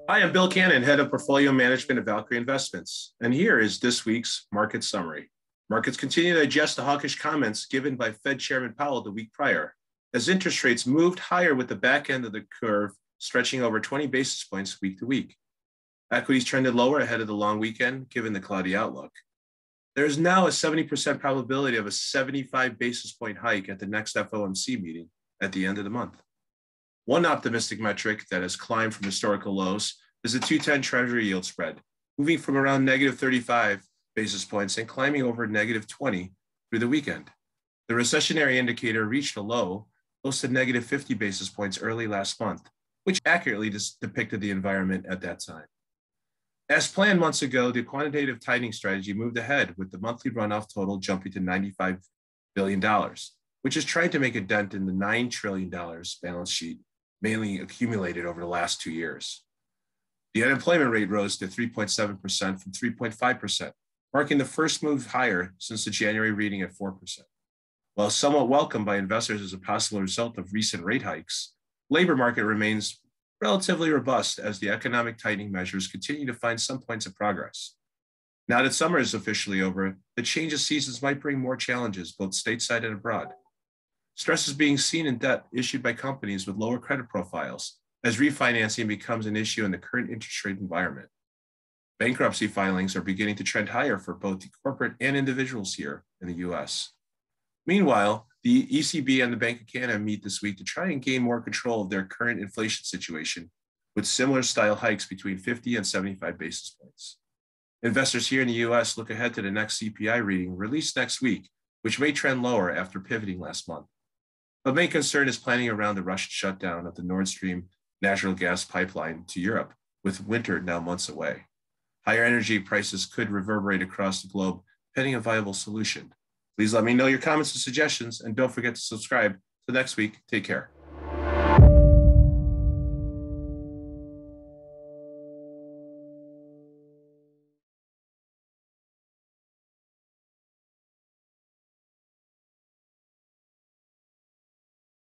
Hi, I'm Bill Cannon, Head of Portfolio Management at Valkyrie Investments, and here is this week's market summary. Markets continue to digest the hawkish comments given by Fed Chairman Powell the week prior, as interest rates moved higher with the back end of the curve stretching over 20 basis points week to week. Equities trended lower ahead of the long weekend, given the cloudy outlook. There is now a 70% probability of a 75 basis point hike at the next FOMC meeting at the end of the month. One optimistic metric that has climbed from historical lows is the 2-10 Treasury yield spread, moving from around negative 35 basis points and climbing over negative 20 through the weekend. The recessionary indicator reached a low close to negative 50 basis points early last month, which accurately depicted the environment at that time. As planned months ago, the quantitative tightening strategy moved ahead with the monthly runoff total jumping to $95 billion, which is trying to make a dent in the $9 trillion balance sheet mainly accumulated over the last 2 years. The unemployment rate rose to 3.7% from 3.5%, marking the first move higher since the January reading at 4%. While somewhat welcomed by investors as a possible result of recent rate hikes, the labor market remains relatively robust as the economic tightening measures continue to find some points of progress. Now that summer is officially over, the change of seasons might bring more challenges both stateside and abroad. Stress is being seen in debt issued by companies with lower credit profiles as refinancing becomes an issue in the current interest rate environment. Bankruptcy filings are beginning to trend higher for both the corporate and individuals here in the US. Meanwhile, the ECB and the Bank of Canada meet this week to try and gain more control of their current inflation situation with similar style hikes between 50 and 75 basis points. Investors here in the US look ahead to the next CPI reading released next week, which may trend lower after pivoting last month. But main concern is planning around the Russian shutdown of the Nord Stream natural gas pipeline to Europe, with winter now months away. Higher energy prices could reverberate across the globe, pending a viable solution. Please let me know your comments and suggestions, and don't forget to subscribe. Till next week, take care.